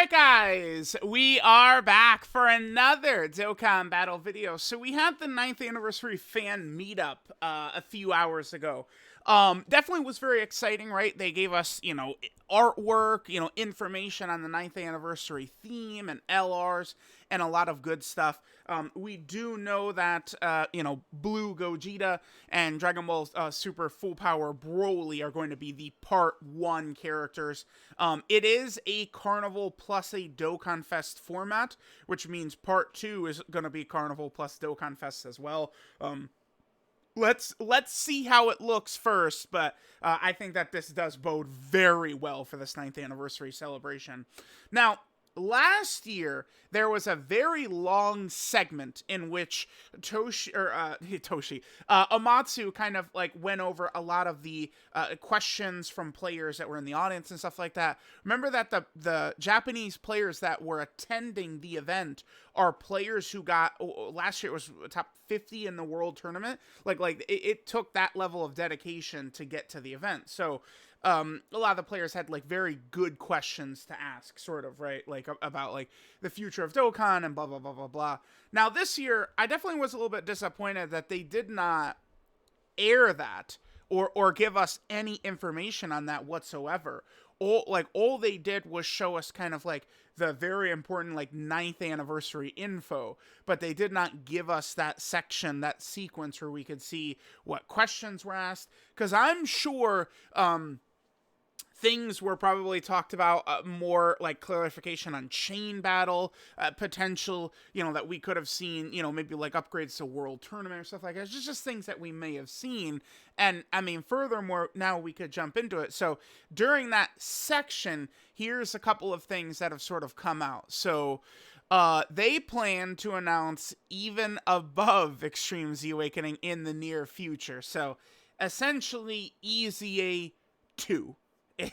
Alright guys, we are back for another Dokkan battle video. So we had the 9th anniversary fan meetup a few hours ago. Definitely was very exciting, right? They gave us, artwork, information on the 9th anniversary theme and LRs and a lot of good stuff. We do know that, Blue Gogeta and Dragon Ball Super Full Power Broly are going to be the Part 1 characters. It is a Carnival plus a Dokkan Fest format, which means Part 2 is going to be Carnival plus Dokkan Fest as well. Let's see how it looks first, but I think that this does bode very well for this 9th anniversary celebration. Now, last year, there was a very long segment in which Amatsu kind of like went over a lot of the questions from players that were in the audience and stuff like that. Remember that the Japanese players that were attending the event are players who got, last year it was top 50 in the world tournament. It took that level of dedication to get to the event. So a lot of the players had like very good questions to ask, sort of, right? Like about like the future of Dokkan and blah, blah, blah, blah, blah. Now this year, I definitely was a little bit disappointed that they did not air that or give us any information on that whatsoever. All they did was show us kind of like the very important like 9th anniversary info, but they did not give us that section, that sequence where we could see what questions were asked. Because I'm sure things were probably talked about, more like clarification on chain battle potential, that we could have seen, maybe like upgrades to world tournament or stuff like that. It's just things that we may have seen. And I mean, furthermore, now we could jump into it. So during that section, here's a couple of things that have sort of come out. So they plan to announce even above Extreme Z Awakening in the near future. So essentially EZA 2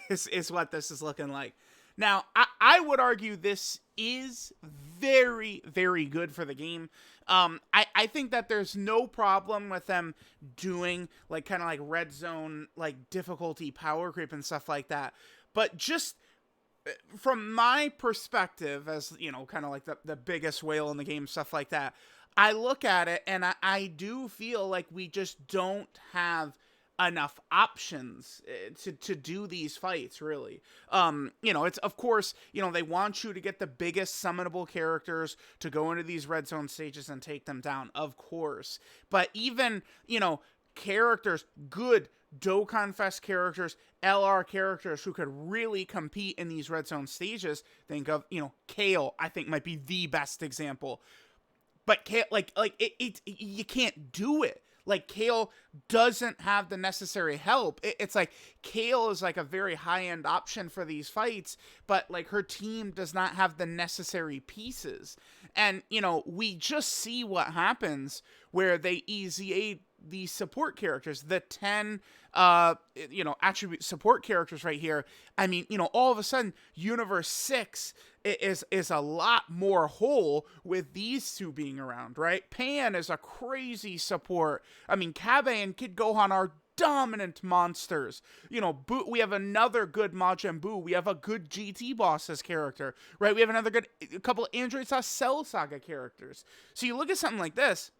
is what this is looking like. Now, I would argue this is very, very good for the game. I think that there's no problem with them doing like kind of like red zone, like difficulty power creep and stuff like that. But just from my perspective as, kind of like the biggest whale in the game, stuff like that, I look at it and I do feel like we just don't have enough options to do these fights, really. It's, of course, they want you to get the biggest summonable characters to go into these red zone stages and take them down, of course. But even, characters, good Dokkan Fest characters, LR characters who could really compete in these red zone stages, think of, Kale, I think might be the best example. But Kale, you can't do it. Like, Kale doesn't have the necessary help. It's like, Kale is like a very high-end option for these fights, but like her team does not have the necessary pieces. And, we just see what happens where they EZA these support characters, the 10, attribute support characters right here. I mean, all of a sudden, Universe 6 is a lot more whole with these two being around, right? Pan is a crazy support. I mean, Kabe and Kid Gohan are dominant monsters. Boo, we have another good Majin Buu. We have a good GT Boss's character, right? We have a couple of Android Cell Saga characters. So you look at something like this,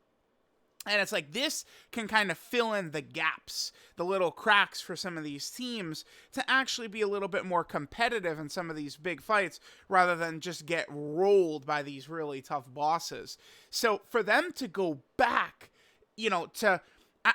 and it's like this can kind of fill in the gaps, the little cracks for some of these teams to actually be a little bit more competitive in some of these big fights rather than just get rolled by these really tough bosses. So for them to go back,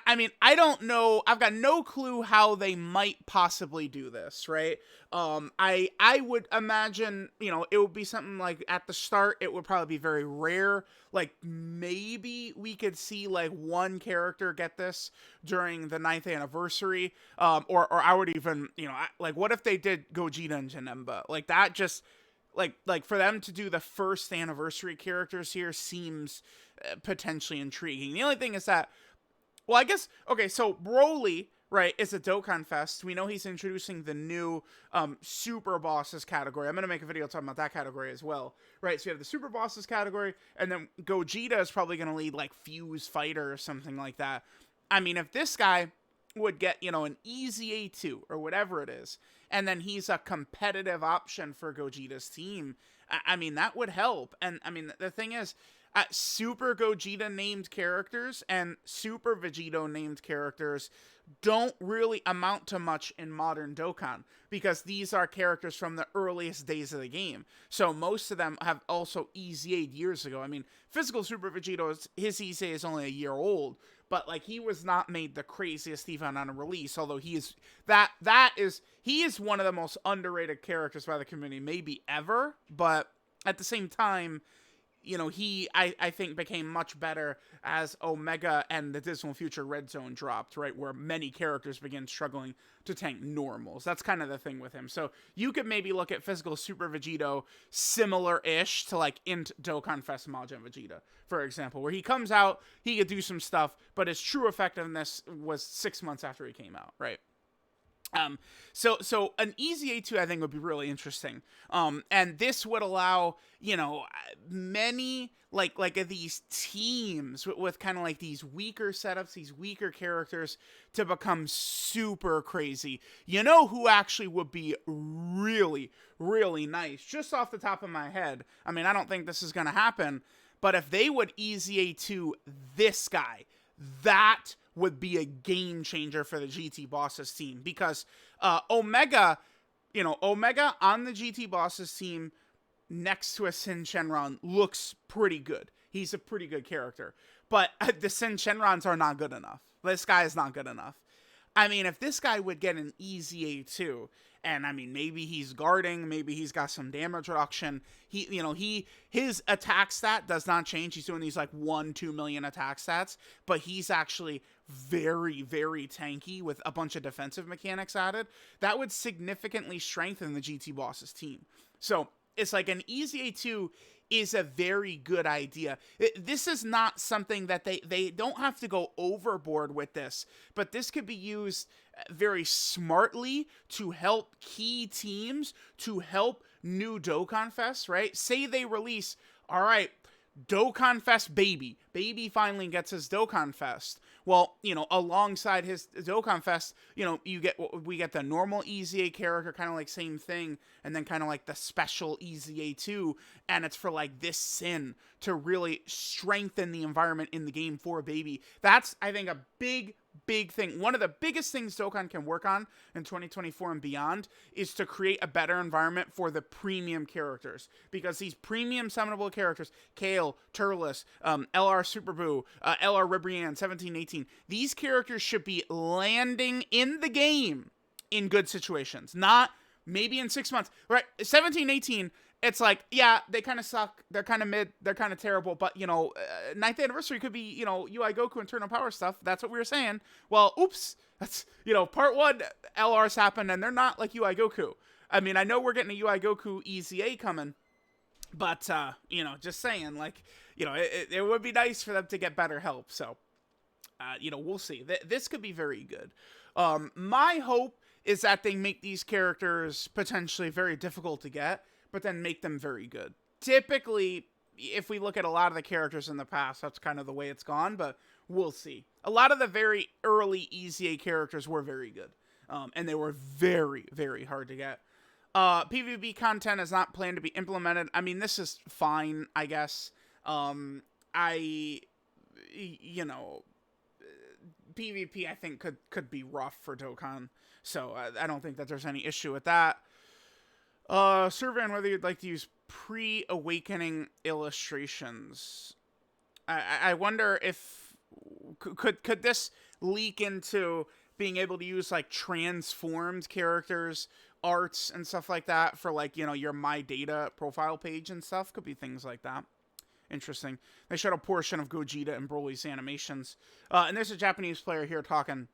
I mean, I don't know. I've got no clue how they might possibly do this, right? I would imagine, it would be something like at the start, it would probably be very rare. Like maybe we could see like one character get this during the 9th anniversary. Or I would even, like what if they did Gogeta and Janemba? Like that just, like for them to do the first anniversary characters here seems potentially intriguing. The only thing is that, well, I guess, okay, so Broly, right, is a Dokkan Fest. We know he's introducing the new Super Bosses category. I'm going to make a video talking about that category as well, right? So you have the Super Bosses category, and then Gogeta is probably going to lead, like, Fuse Fighter or something like that. I mean, if this guy would get, an easy A2 or whatever it is, and then he's a competitive option for Gogeta's team, I mean, that would help. And I mean, the thing is, Super Gogeta named characters and Super Vegito named characters don't really amount to much in modern Dokkan, because these are characters from the earliest days of the game. So most of them have also EZA'd years ago. I mean, Physical Super Vegito, his EZA is only a year old, but like, he was not made the craziest even on a release, although he is one of the most underrated characters by the community maybe ever. But at the same time, you know, I think became much better as Omega and the Dismal Future Red Zone dropped, right? Where many characters begin struggling to tank normals. That's kind of the thing with him. So you could maybe look at Physical Super Vegito similar-ish to like Int Dokkan Fest Majin Vegeta, for example, where he comes out, he could do some stuff, but his true effectiveness was 6 months after he came out, right? So an EZA2 I think would be really interesting. And this would allow, you know, many like these teams with kind of like these weaker setups, these weaker characters to become super crazy. You know who actually would be really, really nice, just off the top of my head. I mean, I don't think this is going to happen, but if they would EZA2 this guy, that would be a game changer for the GT Bosses team, because Omega on the GT Bosses team next to a Sin Shenron looks pretty good. He's a pretty good character, but the Sin Shenrons are not good enough. This guy is not good enough. I mean, if this guy would get an EZA2, and I mean, maybe he's guarding, maybe he's got some damage reduction. His attack stat does not change. He's doing these like 1-2 million attack stats, but he's actually very, very tanky with a bunch of defensive mechanics added. That would significantly strengthen the GT Bosses team. So it's like an EZA2 is a very good idea. This is not something that they don't have to go overboard with this, but this could be used very smartly to help key teams, to help new Dokkan Fest, right? Say they release, all right, Dokkan Fest Baby. Baby finally gets his Dokkan Fest. Well, you know, alongside his Dokkan Fest, you know, we get the normal EZA character, kind of like same thing, and then kind of like the special EZA2, and it's for like this Sin to really strengthen the environment in the game for Baby. That's, I think, a big thing. One of the biggest things Dokkan can work on in 2024 and beyond is to create a better environment for the premium characters, because these premium summonable characters, Kale, Turles, LR Super Boo, LR Ribrianne, 1718, these characters should be landing in the game in good situations, not maybe in 6 months, right? 1718, it's like, yeah, they kind of suck, they're kind of mid, they're kind of terrible, but, you know, 9th anniversary could be, you know, UI Goku internal power stuff. That's what we were saying. Well, oops, that's, you know, part 1 LRs happened, and they're not like UI Goku. I mean, I know we're getting a UI Goku EZA coming, but, you know, just saying, like, you know, it would be nice for them to get better help, so, you know, we'll see. This could be very good. My hope is that they make these characters potentially very difficult to get, but then make them very good. Typically, if we look at a lot of the characters in the past, that's kind of the way it's gone, but we'll see. A lot of the very early EZA characters were very good, and they were very, very hard to get. PvP content is not planned to be implemented. I mean, this is fine, I guess. You know, PvP, I think, could be rough for Dokkan, so I don't think that there's any issue with that. Survey on whether you'd like to use pre-awakening illustrations. I wonder if could this leak into being able to use like transformed characters, arts, and stuff like that for, like, you know, your My Data profile page and stuff. Could be things like that. Interesting. They showed a portion of Gogeta and Broly's animations. And there's a Japanese player here talking.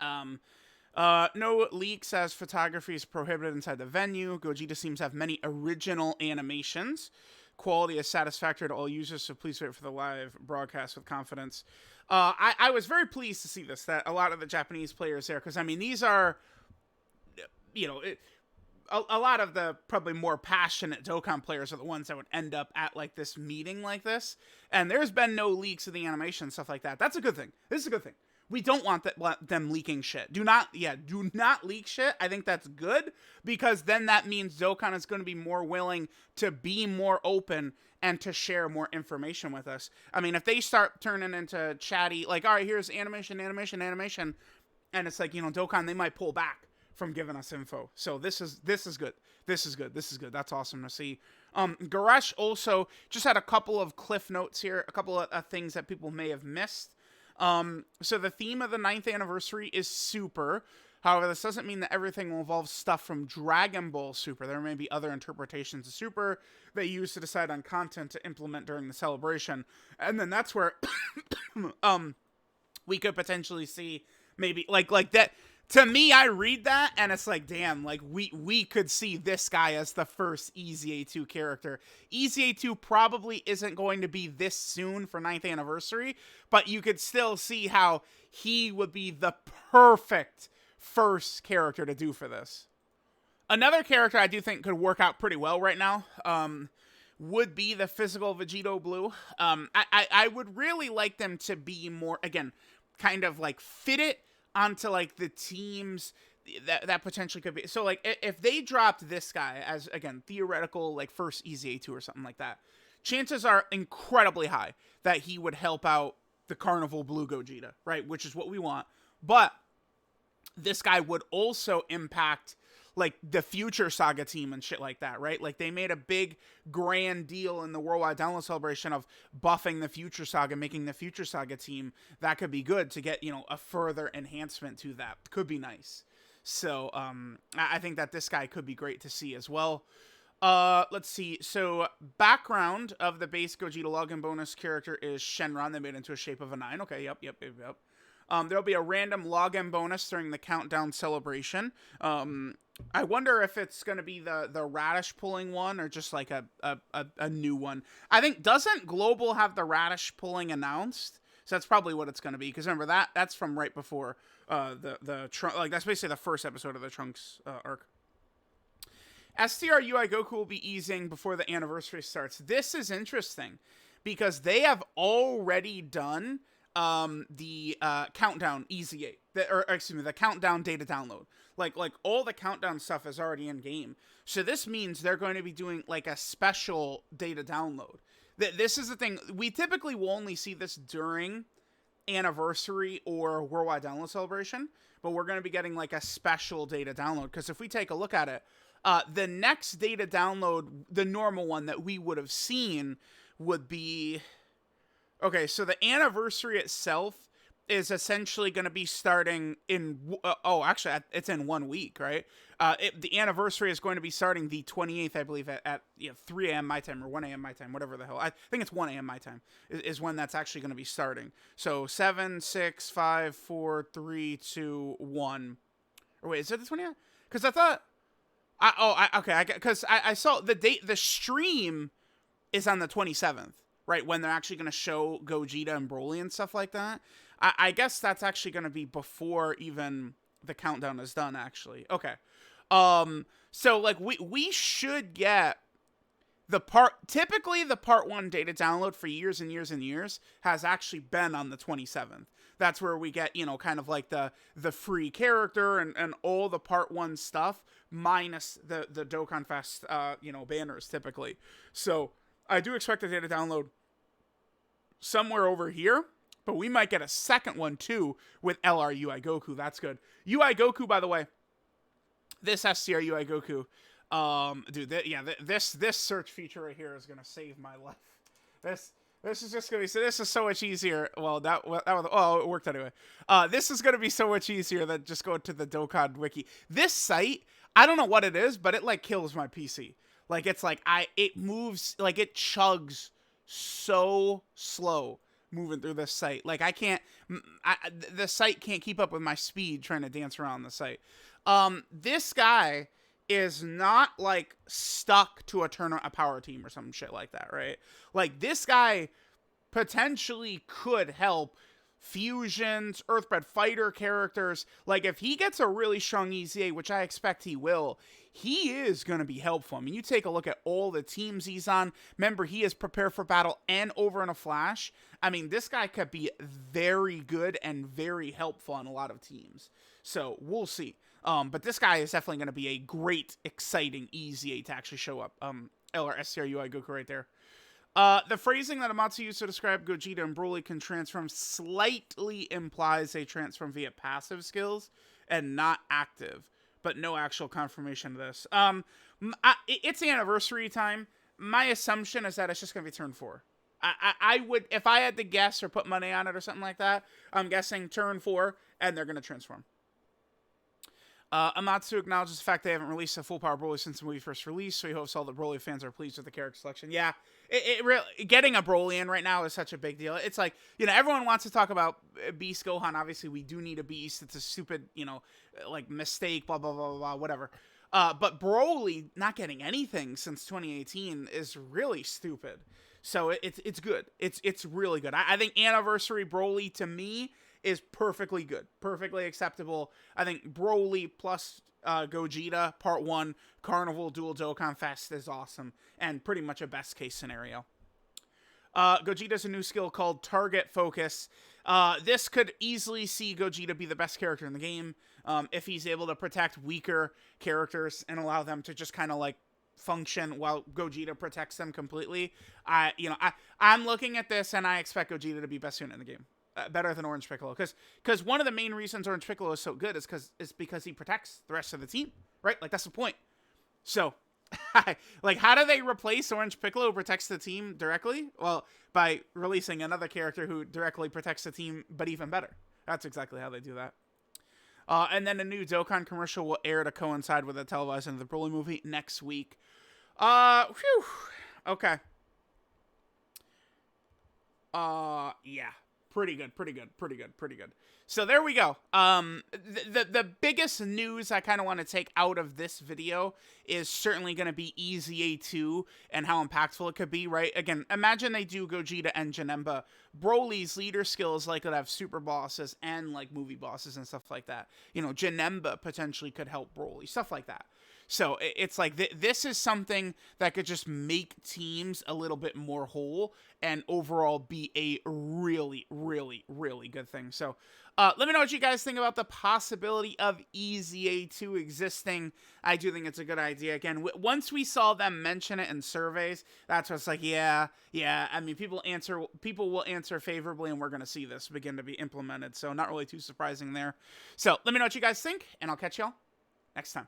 No leaks, as photography is prohibited inside the venue. Gogeta seems to have many original animations. Quality is satisfactory to all users, so please wait for the live broadcast with confidence. I was very pleased to see this, that a lot of the Japanese players there, because, I mean, these are, you know, a lot of the probably more passionate Dokkan players are the ones that would end up at, like, this meeting like this, and there's been no leaks of the animation and stuff like that. That's a good thing. This is a good thing. We don't want them leaking shit. Do not leak shit. I think that's good, because then that means Dokkan is going to be more willing to be more open and to share more information with us. I mean, if they start turning into chatty, like, all right, here's animation, and it's like, Dokkan, they might pull back from giving us info. So this is good. This is good. That's awesome to see. Garesh also just had a couple of cliff notes here, a couple of things that people may have missed. So the theme of the 9th anniversary is Super. However, this doesn't mean that everything will involve stuff from Dragon Ball Super. There may be other interpretations of Super they use to decide on content to implement during the celebration. And then that's where we could potentially see maybe like that. To me, I read that and it's like, damn, like we could see this guy as the first EZA2 character. EZA2 probably isn't going to be this soon for 9th anniversary, but you could still see how he would be the perfect first character to do for this. Another character I do think could work out pretty well right now would be the physical Vegito Blue. I would really like them to be more, again, kind of like fit it onto like the teams that potentially could be. So like if they dropped this guy as, again, theoretical like first EZA2 or something like that, chances are incredibly high that he would help out the Carnival Blue Gogeta, right? Which is what we want. But this guy would also impact like the Future Saga team and shit like that, right? Like they made a big grand deal in the Worldwide Download Celebration of buffing the Future Saga, making the Future Saga team. That could be good to get, a further enhancement to that. Could be nice. So I think that this guy could be great to see as well. Let's see. So background of the base Gogeta login bonus character is Shenron. They made into a shape of a 9. Okay, yep. There'll be a random login bonus during the countdown celebration. I wonder if it's going to be the radish pulling one or just like a new one. I think, doesn't Global have the radish pulling announced? So that's probably what it's going to be. Because remember, that's from right before the Trunks, like that's basically the first episode of the Trunks arc. STR UI Goku will be easing before the anniversary starts. This is interesting because they have already done the countdown EZA, the countdown data download. Like all the countdown stuff is already in game. So this means they're going to be doing like a special data download. This is the thing. We typically will only see this during anniversary or Worldwide Download Celebration, but we're going to be getting like a special data download. Because if we take a look at it, the next data download, the normal one that we would have seen would be... Okay, so the anniversary itself is essentially going to be starting in... actually, it's in 1 week, right? The anniversary is going to be starting the 28th, I believe, at 3 a.m. my time or 1 a.m. my time, whatever the hell. I think it's 1 a.m. my time is when that's actually going to be starting. So 7, 6, 5, 4, 3, 2, 1. Or wait, is it the 28th? Because I thought... I saw the date, the stream is on the 27th. Right, when they're actually going to show Gogeta and Broly and stuff like that. I guess that's actually going to be before even the countdown is done, actually. Okay. So, like, we should get typically the part 1 data download for years and years and years has actually been on the 27th. That's where we get, kind of like the free character and all the part 1 stuff, minus the Dokkan Fest, banners, typically. So... I do expect a data download somewhere over here, but we might get a second one too with LR UI Goku. That's good. UI Goku, by the way, this STR UI Goku, dude, this search feature right here is gonna save my life. This is just gonna be this is so much easier. Well, it worked anyway. This is gonna be so much easier than just going to the Dokkan wiki. This site, I don't know what it is, but it like kills my PC. Like, it's like, it moves, like, it chugs so slow moving through this site. Like, the site can't keep up with my speed trying to dance around the site. This guy is not, like, stuck to a power team or some shit like that, right? Like, this guy potentially could help fusions, Earthbred fighter characters. Like, if he gets a really strong EZA, which I expect he will, he is going to be helpful. I mean, you take a look at all the teams he's on. Remember, he is prepared for battle and over in a flash. I mean, this guy could be very good and very helpful on a lot of teams. So, we'll see. But this guy is definitely going to be a great, exciting EZA to actually show up. LRSTRUI Goku right there. The phrasing that Amatsu used to describe Gogeta and Broly can transform slightly implies they transform via passive skills and not active, but no actual confirmation of this. It's anniversary time. My assumption is that it's just going to be turn 4. I would, if I had to guess or put money on it or something like that, I'm guessing turn 4, and they're going to transform. Amatsu acknowledges the fact they haven't released a full power Broly since the movie first released, so he hopes all the Broly fans are pleased with the character selection. Yeah, it really, getting a Broly in right now is such a big deal. It's like, you know, everyone wants to talk about Beast Gohan. Obviously, we do need a Beast. It's a stupid, you know, like mistake, blah, blah, blah, blah, whatever. But Broly not getting anything since 2018 is really stupid. So it's good. It's really good. I think Anniversary Broly, to me, is perfectly good, perfectly acceptable. I think Broly plus Gogeta Part 1 Carnival Dual Dokkan Fest is awesome and pretty much a best case scenario. Gogeta's a new skill called Target Focus. This could easily see Gogeta be the best character in the game if he's able to protect weaker characters and allow them to just kind of like function while Gogeta protects them completely. I'm looking at this and I expect Gogeta to be best unit in the game. Better than Orange Piccolo, because one of the main reasons Orange Piccolo is so good is because he protects the rest of the team, right? Like, that's the point. So, like, how do they replace Orange Piccolo who protects the team directly? Well, by releasing another character who directly protects the team, but even better. That's exactly how they do that. And then a new Dokkan commercial will air to coincide with the televised end of the Broly movie next week. Okay. Yeah. Pretty good. So there we go. The biggest news I kind of want to take out of this video is certainly going to be EZA 2 and how impactful it could be, right? Again, imagine they do Gogeta and Janemba. Broly's leader skills likely to have super bosses and like movie bosses and stuff like that. You know, Janemba potentially could help Broly, stuff like that. So it's like this is something that could just make teams a little bit more whole and overall be a really, really, really good thing. So let me know what you guys think about the possibility of EZA 2 existing. I do think it's a good idea. Again, once we saw them mention it in surveys, that's what's like, yeah. I mean, people will answer favorably, and we're going to see this begin to be implemented. So not really too surprising there. So let me know what you guys think, and I'll catch y'all next time.